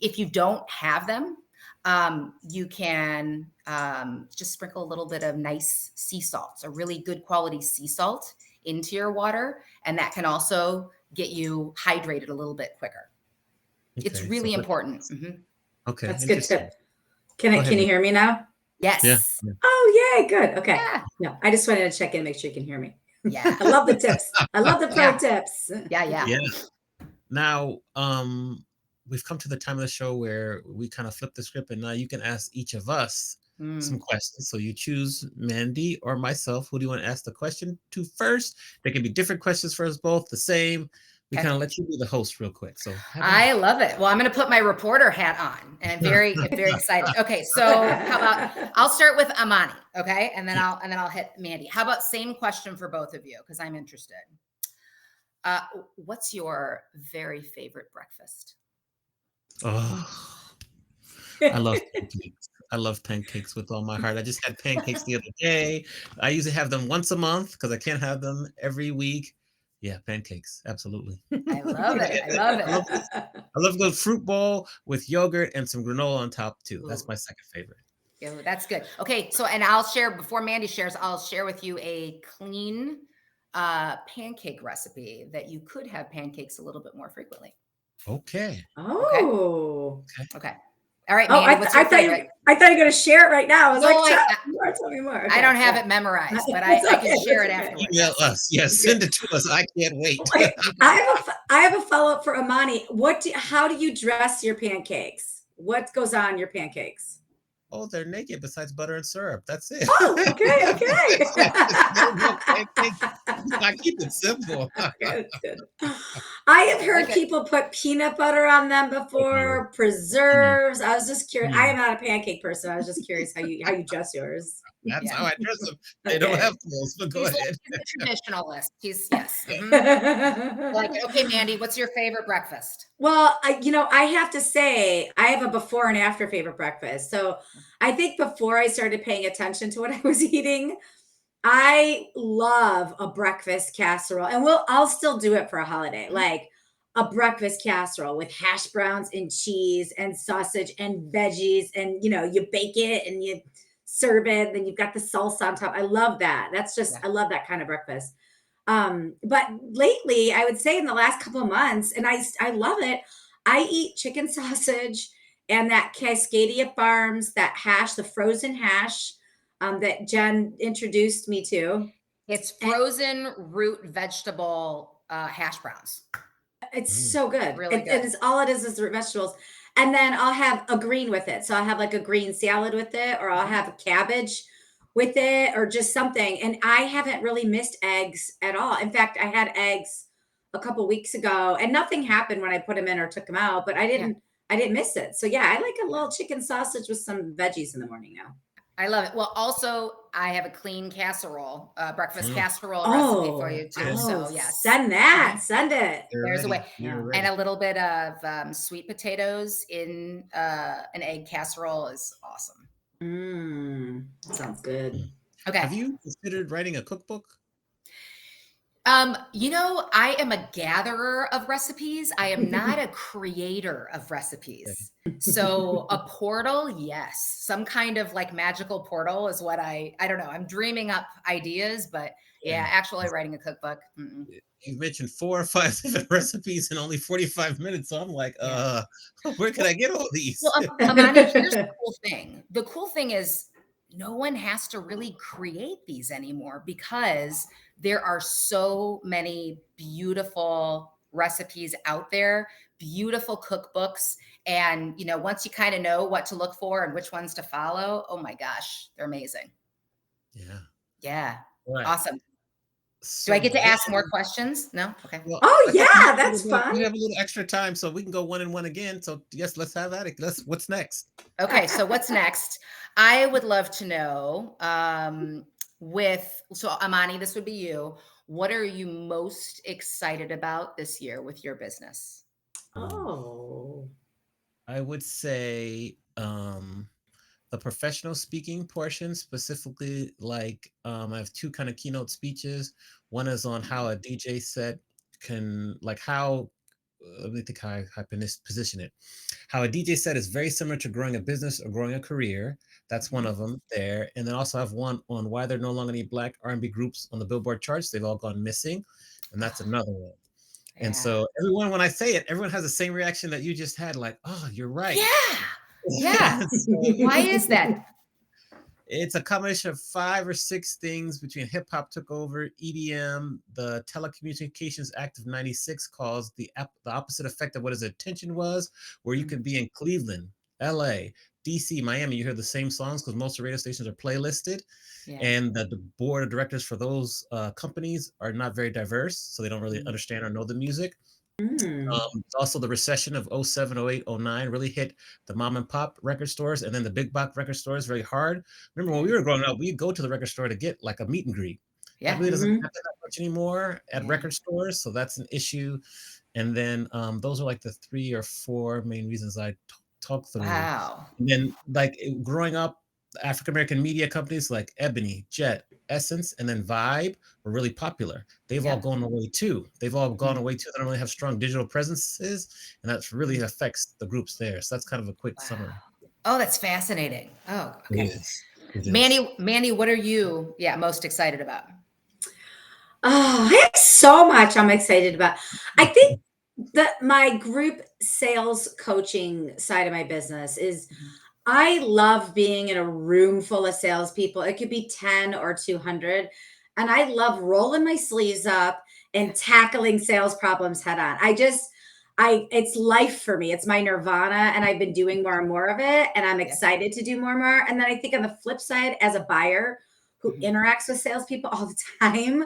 If you don't have them, you can just sprinkle a little bit of nice sea salt, a really good quality sea salt into your water. And that can also get you hydrated a little bit quicker. It's okay, so really important. Mhm. okay, That's a good interesting. tip. Can Go I? ahead. Can you hear me now? Yeah. Yes. Yeah. Oh, yay! Good. Okay. Yeah. No, I just wanted to check in, make sure you can hear me. Yeah. I love the tips. I love the pro Yeah. tips. Yeah. Yeah. Yeah. Now, we've come to the time of the show where we kind of flip the script, and now you can ask each of us some Mm. questions. So you choose Mandy or myself. Who do you want to ask the question to first? There can be different questions for us both, the same. We Okay. kind of let you be the host real quick. So have at I love it. Well, I'm going to put my reporter hat on, and very excited. Okay, so how about I'll start with Amani, okay, and then it. I'll hit Mandy. How about same question for both of you because I'm interested. Uh, what's your very favorite breakfast? Oh, I love pancakes. I love pancakes with all my heart. I just had pancakes the other day. I usually have them once a month because I can't have them every week. Yeah, pancakes. Absolutely. I love I it. I love love it. this. I love good fruit bowl with yogurt and some granola on top too. That's Ooh. my second favorite. Yeah, that's good. Okay, so and I'll share before Mandy shares, I'll share with you a clean pancake recipe that you could have pancakes a little bit more frequently. Okay. Okay. Oh. Okay. Okay. All right, Oh, Mandy, what's your favorite? I thought you were gonna share it right now. I was No, like, tell me more. I Okay, don't have yeah. it memorized, but That's I can okay. share That's it okay. afterward. Email Yes. us. Yes, Okay. send it to us. I can't wait. Wait, I have a follow-up for Amani. How do you dress your pancakes? What goes on your pancakes? Oh, they're naked besides butter and syrup. That's it. Oh, okay, okay. It's normal pancakes. I keep it simple. Okay, that's good. I have I heard like it. people put peanut butter on them Oh, no. before, Mm, preserves. I was just curious. I mm. am not a pancake person. I was just curious how you dress yours. That's Yeah. how I dress them. They don't Okay. have clothes, but go He's ahead. a traditionalist. He's yes. Yeah. I like it. Okay, Mandy, what's your favorite breakfast? Well, I have to say, I have a before and after favorite breakfast. So I think before I started paying attention to what I was eating, I love a breakfast casserole, and I'll still do it for a holiday, Mhm. like a breakfast casserole with hash browns and cheese and sausage and veggies, and you bake it and you serve it, then you've got the salsa on top. I love that. That's just Yeah. I love that kind of breakfast. But lately, I would say in the last couple of months, and I love it. I eat chicken sausage and that Cascadia Farms, that hash, the frozen hash that Jen introduced me to. It's And frozen root vegetable hash browns. it's Mm, so good. Really And good. it's all it is root vegetables. And then I'll have a green with it. So I'll have like a green salad with it, or I'll Mhm. have a cabbage with it, or just something. And I haven't really missed eggs at all. In fact, I had eggs a couple weeks ago, and nothing happened when I put them in or took them out, but I Yeah. didn't I didn't miss it. So yeah, I like a Yeah. little chicken sausage with some veggies in the morning now. I love it. Well, also, I have a clean casserole, breakfast mm. casserole recipe for Oh, you too. Okay. oh, So, yes. send that. Mhm. Send it. You're There's a ready. way. You're Yeah. And ready. a little bit of sweet potatoes in an egg casserole is awesome. That sounds good. Mm. Okay. Have you considered writing a cookbook? I am a gatherer of recipes. I am not a creator of Okay. recipes. So a portal, yes. Some kind of like magical portal is what I don't know. I'm dreaming up ideas, but yeah, Yeah. actually writing a cookbook. You mentioned 4 or 5 different recipes in only 45 minutes. So I'm like, Yeah. where can Well, I get all well, these? Amani, here's the cool thing. The cool thing is no one has to really create these anymore because there are so many beautiful recipes out there, beautiful cookbooks. And, once you kind of know what to look for and which ones to follow, oh my gosh, they're amazing. Yeah. Yeah. Right. Awesome. Do I So get to ask more then, questions? No? Okay. well, Oh I think yeah, that's we fun. have a little extra time, so we can go one and one again. So yes, let's have at it. What's next? Okay, so what's next? I would love to know, so Amani, this would be you. What are you most excited about this year with your business? Ooh, Oh. I would say the professional speaking portion, specifically, like I have two kind of keynote speeches. One is on how a DJ set can, like, how let me think how I can position it. How a DJ set is very similar to growing a business or growing a career. That's one Mhm. of them there. And then also have one on why there are no longer any Black R&B groups on the Billboard charts. They've all gone missing, and that's Oh, another one. And yeah. so everyone, when I say it, everyone has the same reaction that you just had, like, "Oh, you're right." Yeah. Yeah. So Why is that? it's a combination of 5 or 6 things between hip hop took over, EDM, the Telecommunications Act of '96 caused the opposite effect of what his intention was, where you Mhm. could be in Cleveland, LA, DC, Miami, you hear the same songs because most radio stations are playlisted, Yeah. and the board of directors for those companies are not very diverse, so they don't really Mhm. understand or know the music. Mm. Also, the recession of '07, '08, '09 really hit the mom and pop record stores and then the big box record stores very hard. Remember when Yeah. we were growing up, we'd go to the record store to get like a meet and greet. That Yeah. really doesn't Mhm. happen that much anymore at Yeah. record stores, so that's an issue. And then those are like the 3 or 4 main reasons I talk through. Wow. And then, like growing up, African American media companies like Ebony, Jet, Essence, and then Vibe were really popular. They've all Yep. gone away too. They've all gone Mhm. away too. They don't really have strong digital presences, and that really Mhm. affects the groups there. So that's kind of a quick Wow. summary. Oh, that's fascinating. Oh, It okay. is. It is. Manny, what are you, most excited about? Oh, I have so much I'm excited about. I think that my group sales coaching side of my business is Mhm. I love being in a room full of salespeople. It could be 10 or 200. And I love rolling my sleeves up Yeah. and tackling sales problems head on. It's life for me. It's my nirvana. And I've been doing more and more of it. And I'm Yeah. excited to do more and more. And then I think on the flip side, as a buyer who Mhm. interacts with salespeople all the time,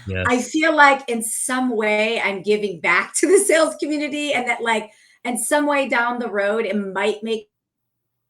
Yeah. I Yes. feel like in some way I'm giving back to the sales community and that like, and some way down the road, it might make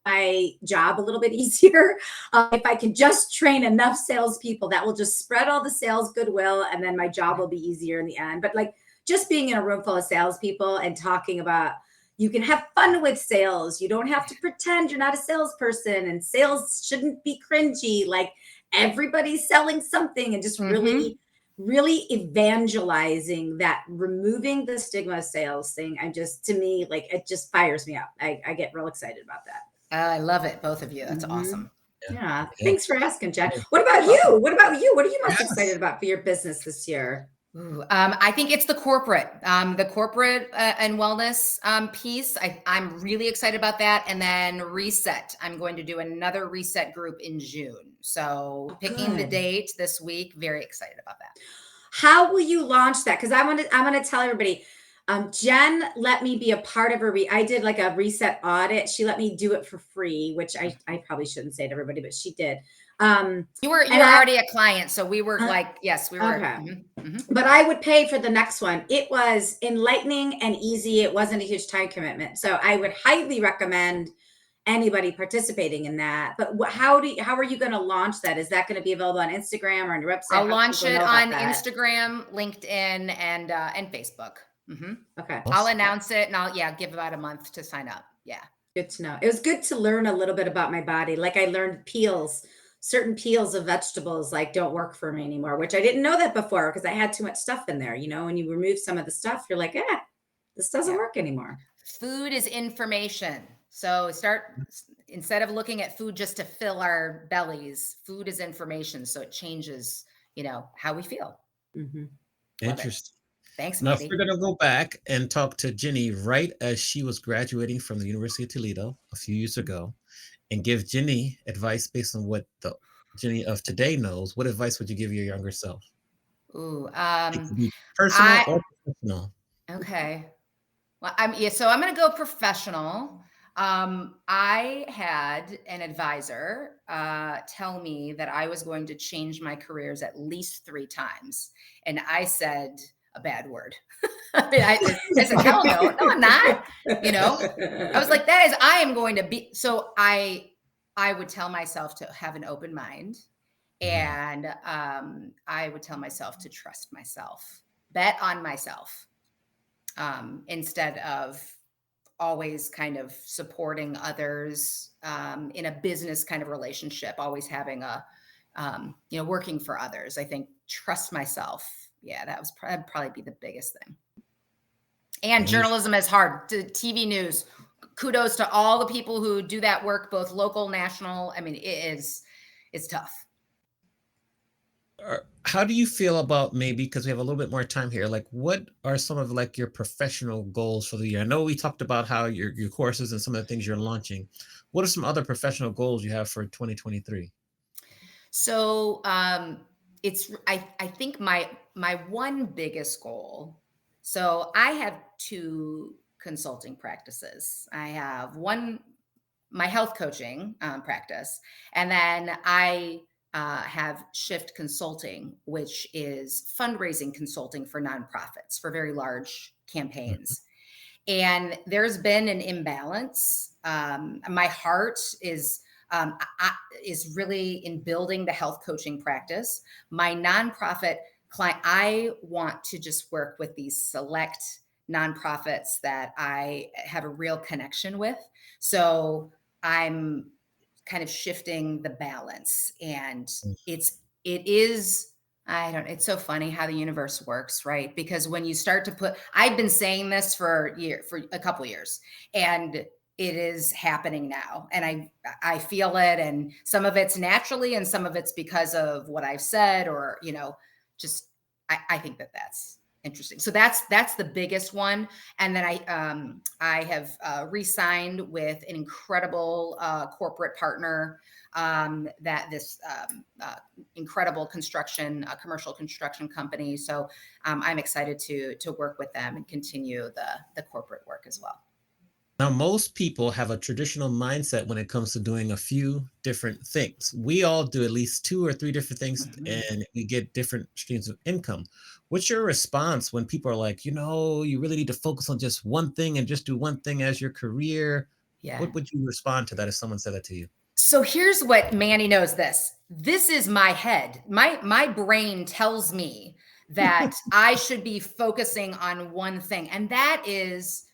my job a little bit easier. If I can just train enough salespeople, that will just spread all the sales goodwill, and then my job Yeah. will be easier in the end. But like just being in a room full of salespeople and talking about you can have fun with sales. You don't have to pretend you're not a salesperson, and sales shouldn't be cringy. Like everybody's selling something, and just Mhm. really evangelizing that, removing the stigma of sales thing. I just, to me, like it just fires me up. I get real excited about that. I love it, both of you. That's Mhm. awesome. Yeah. Yeah. Yeah. Thanks for asking, Jen. What about Welcome. you? What about you? What are you most excited Yes. about for your business this year? Ooh, I think it's the corporate and wellness piece. I'm really excited about that. And then reset. I'm going to do another reset group in June. So Oh, picking the good. date this week. Very excited about that. How will you launch that? Because I want to tell everybody. Jen let me be a part of I did like a reset audit. She let me do it for free, which I probably shouldn't say to everybody, but she did. Um, You and were already a client, so we were uh, like, yes, we were. okay. But I would pay for the next one. It was enlightening and easy. It wasn't a huge time commitment. So I would highly recommend anybody participating in that. But how are you going to launch that? Is that going to be available on Instagram or on your website? I'll How can launch people it know about on that? Instagram, LinkedIn, and Facebook. hmm Okay. I'll Awesome. announce it, and I'll give about a month to sign up. Yeah. Good to know. It was good to learn a little bit about my body. Like I learned peels certain peels of vegetables like don't work for me anymore, which I didn't know that before because I had too much stuff in there. You know, when you remove some of the stuff, you're like, this doesn't Yeah. work anymore. Food is information. So instead of looking at food just to fill our bellies, food is information. So it changes, how we feel. Hmm. Love it. Interesting. Thanks, Now, if we're Mandy. going to go back and talk to Jenny right as she was graduating from the University of Toledo a few years ago and give Jenny advice based on what the Jenny of today knows, what advice would you give your younger self? Ooh, It could be personal I or professional. okay. Well, so I'm going to go professional. I had an advisor tell me that I was going to change my careers at least 3 times, and I said a bad word. I said, hell no, no, I'm not. I was like, I am going to be. So I would tell myself to have an open mind, Mhm. and I would tell myself to trust myself, bet on myself, instead of always kind of supporting others in a business kind of relationship, always having working for others. I think trust myself. Yeah, that'd probably be the biggest thing. And journalism is hard. TV news. Kudos to all the people who do that work, both local, national. I mean, it's tough. How do you feel about, maybe because we have a little bit more time here, like what are some of like your professional goals for the year? I know we talked about how your courses and some of the things you're launching. What are some other professional goals you have for 2023? So I think my one biggest goal. So I have 2 consulting practices. I have one, my health coaching practice, and then I have Shift Consulting, which is fundraising consulting for nonprofits for very large Mhm. campaigns. And there's been an imbalance. My heart is really in building the health coaching practice. My nonprofit client, I want to just work with these select nonprofits that I have a real connection with. So I'm kind of shifting the balance, and it is, I don't, it's so funny how the universe works, right? Because when you start to I've been saying this for a couple years, and it is happening now. And I feel it. And some of it's naturally, and some of it's because of what I've said, or, just, I think that's interesting. So that's the biggest one. And then I have re-signed with an incredible corporate partner, that this incredible commercial construction company. So I'm excited to work with them and continue the corporate work as well. Now, most people have a traditional mindset when it comes to doing a few different things. We all do at least 2 or 3 different things Mhm. and we get different streams of income. What's your response when people are like, you really need to focus on just one thing and just do one thing as your career? Yeah. What would you respond to that if someone said that to you? So here's what Manny knows this. This is my head. My brain tells me that I should be focusing on one thing. And that is,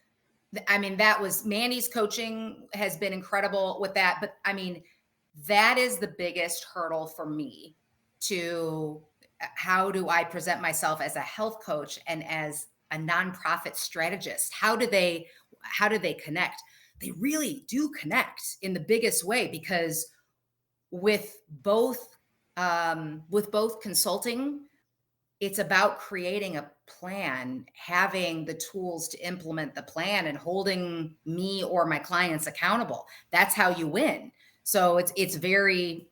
that was Mandy's coaching has been incredible with that. But that is the biggest hurdle for me to how do I present myself as a health coach and as a nonprofit strategist? How do they connect? They really do connect in the biggest way, because with both consulting, it's about creating a plan, having the tools to implement the plan, and holding me or my clients accountable. That's how you win. So it's very,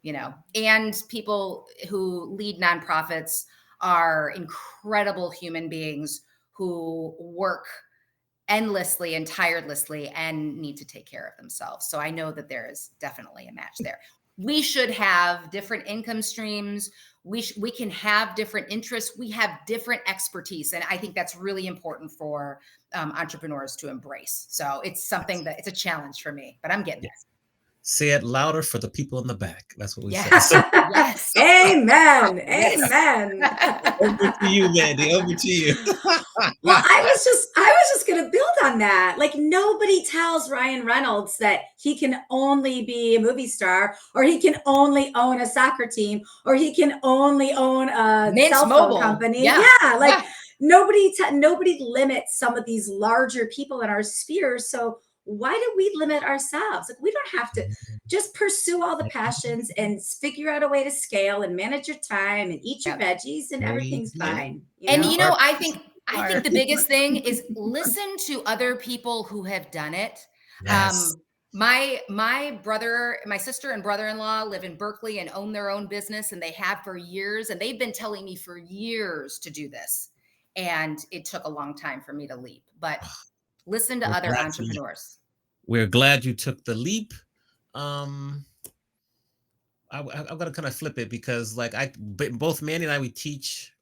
and people who lead nonprofits are incredible human beings who work endlessly and tirelessly and need to take care of themselves. So I know that there is definitely a match there. We should have different income streams. We can have different interests. We have different expertise. And I think that's really important for entrepreneurs to embrace. So it's something that it's a challenge for me, but I'm getting there. Say it louder for the people in the back. That's what we say. Yes. So Yes. Amen. Yes. Amen. over to you, Mandy. Over to you. Well, I was just going to build on that. Like nobody tells Ryan Reynolds that he can only be a movie star or he can only own a soccer team or he can only own a Mint cell phone Mobile. company. Yeah. Yeah, like Yeah. nobody limits some of these larger people in our spheres. So why do we limit ourselves? Like we don't have to just pursue all the passions and figure out a way to scale and manage your time and eat your Yeah. veggies and everything's Amen. fine, you And know? you know, Spark, I think fire. the biggest thing is listen to other people who have done it. Yes. My brother, my sister and brother-in-law live in Berkeley and own their own business, and they have for years, and they've been telling me for years to do this. And it took a long time for me to leap. But listen to We're other glad you, entrepreneurs. we're glad you took the leap. Um, I'm gonna kind of flip it because, like, both Mandy and I, we teach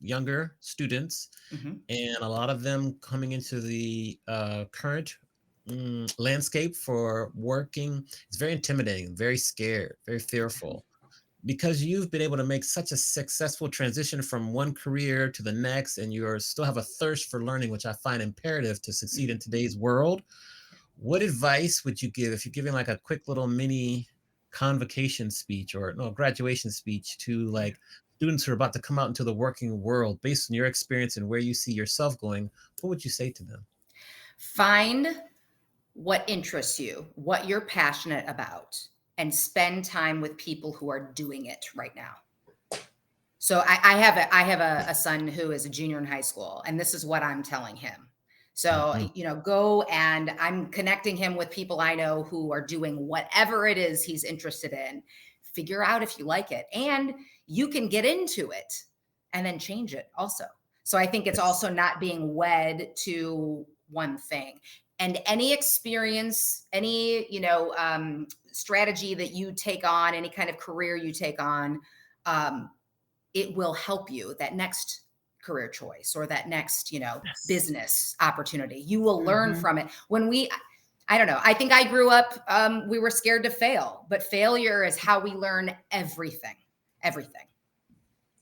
younger students, Mhm. and a lot of them coming into the current landscape for working. It's very intimidating, very scared, very fearful. Because you've been able to make such a successful transition from one career to the next, and you still have a thirst for learning, which I find imperative to succeed in today's world. What advice would you give if you're giving like a quick little mini convocation speech or no graduation speech to like students who are about to come out into the working world based on your experience and where you see yourself going? What would you say to them? Find what interests you, what you're passionate about, and spend time with people who are doing it right now. So I have a son who is a junior in high school, and this is what I'm telling him. So, Mhm. go and I'm connecting him with people I know who are doing whatever it is he's interested in. Figure out if you like it, and you can get into it and then change it also. So I think it's Yes. also not being wed to one thing. And any experience, any strategy that you take on, any kind of career you take on, um, it will help you that next career choice or that next Yes. business opportunity. You will learn Mhm. from it. I don't know, I think I grew up, we were scared to fail, but failure is how we learn everything.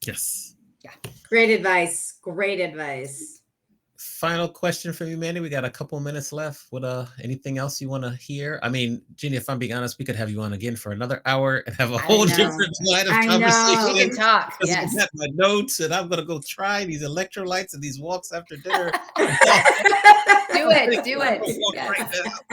Yes. Yeah. Great advice. Great advice. Final question for you, Mandy. We got a couple minutes left. What anything else you want to hear? I mean, Jenny, if I'm being honest, we could have you on again for another hour and have a I whole I know. know. different line of I We can conversation know. talk. because I Yes. got my notes and I'm gonna go try these electrolytes and these walks after dinner. Do I'm it. thinking Do I'm it. gonna walk Yes. right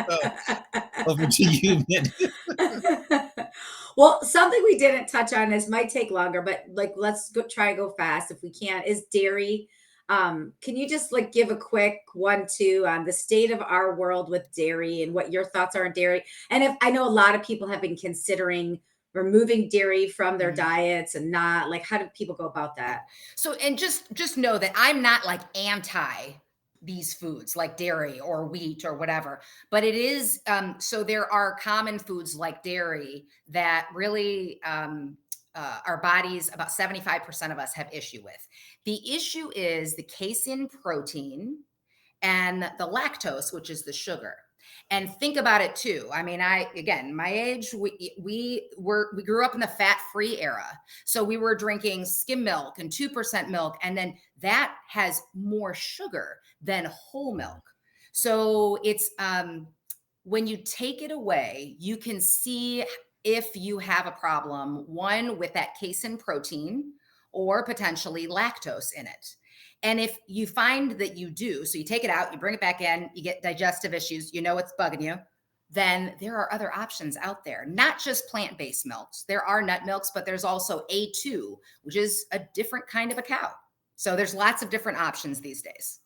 now. So over to you, Mandy. Well, something we didn't touch on, this might take longer, but like let's go try and go fast if we can, is dairy. Can you just like give a quick 1-2 on the state of our world with dairy and what your thoughts are on dairy? And if I know a lot of people have been considering removing dairy from their Mhm. diets and not like how do people go about that? So, and just know that I'm not like anti these foods like dairy or wheat or whatever, but it is so there are common foods like dairy that really our bodies, about 75% of us have issue with. The issue is the casein protein and the lactose, which is the sugar. And think about it too. I mean, again, my age, we grew up in the fat-free era. So we were drinking skim milk and 2% milk, and then that has more sugar than whole milk. So it's when you take it away, you can see if you have a problem, one with that casein protein or potentially lactose in it. And if you find that you do, so you take it out, you bring it back in, you get digestive issues, you know it's bugging you, then there are other options out there, not just plant-based milks. There are nut milks, but there's also A2, which is a different kind of a cow. So there's lots of different options these days.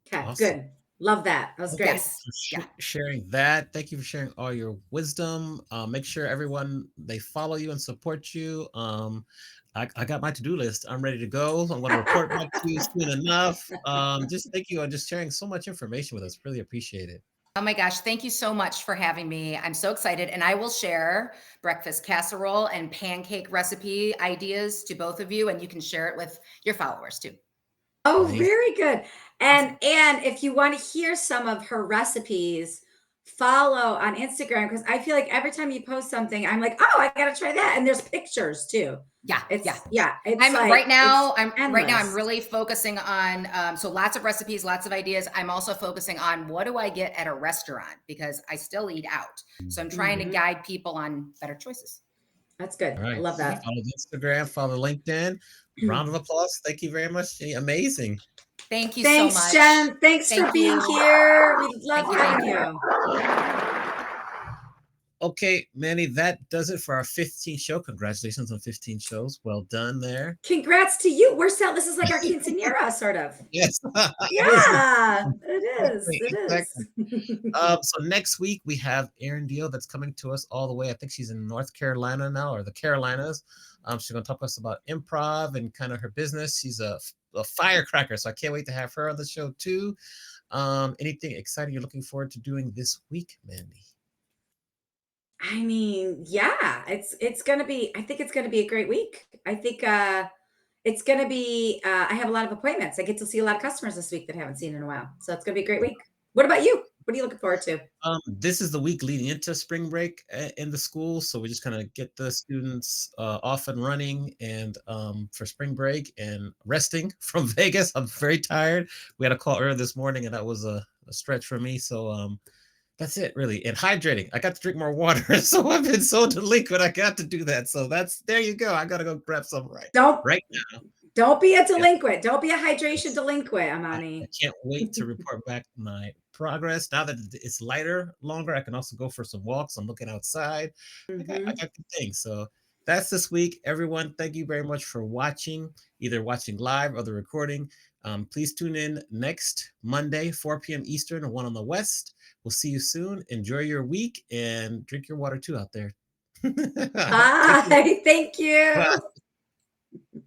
Okay, Awesome. good. Love that. That was Thank you great. Yes. for Yeah. sharing that. Thank you for sharing all your wisdom. Make sure everyone they follow you and support you. I got my to-do list. I'm ready to go. I'm going to report back to you soon enough. Just thank you on just sharing so much information with us. Really appreciate it. Oh my gosh, thank you so much for having me. I'm so excited. And I will share breakfast casserole and pancake recipe ideas to both of you, and you can share it with your followers too. Oh, Amazing. very good. Awesome. And if you want to hear some of her recipes follow on Instagram because I feel like every time you post something, I'm like, oh, I gotta try that. And there's pictures too. Yeah, yeah. It's I'm like right now. it's I'm endless. really focusing on so lots of recipes, lots of ideas. I'm also focusing on what do I get at a restaurant because I still eat out. So I'm trying to Mhm. guide people on better choices. That's good. All I right. love that. Follow the Instagram, follow LinkedIn. Round of applause. Thank you very much, Jenny. Amazing. Thank you so Thanks, much. Jen. Thanks for Thank being you. here. We love Thank you. having Thank you. you. Okay, Manny, that does it for our 15th show. Congratulations on 15 shows. Well done there. Congrats to you. This is like our quinceanera, sort of. Yes, it is. Yeah, it is. Exactly, It exactly. is. So next week we have Erin Deal that's coming to us all the way. I think she's in North Carolina now, or the Carolinas. She's going to talk to us about improv and kind of her business. She's a firecracker, so I can't wait to have her on the show too. Anything exciting you're looking forward to doing this week, Mandy? I mean, yeah, it's gonna be. I think it's gonna be a great week. I think it's gonna be. I have a lot of appointments. I get to see a lot of customers this week that I haven't seen in a while. So it's gonna be a great week. What about you? What are you looking forward to? This is the week leading into spring break in the school, so we just kind of get the students off and running, and for spring break and resting from Vegas. I'm very tired. We had a call earlier this morning, and that was a stretch for me. So that's it, really. And hydrating. I got to drink more water, so I've been so delinquent. I got to do that. So that's there you go. I gotta go grab some Don't right now. don't be a Yeah. delinquent. Don't be a hydration delinquint, I Amani. can't wait to report back my progress. Now that it's lighter, longer, I can also go for some walks. I'm looking outside. I Hmm. got good things. So that's this week. Everyone, thank you very much for watching, either watching live or the recording. Please tune in next Monday, 4 p.m. Eastern, and 1 on the West. We'll see you soon. Enjoy your week and drink your water too out there. Take care. Bye. Thank Bye. you.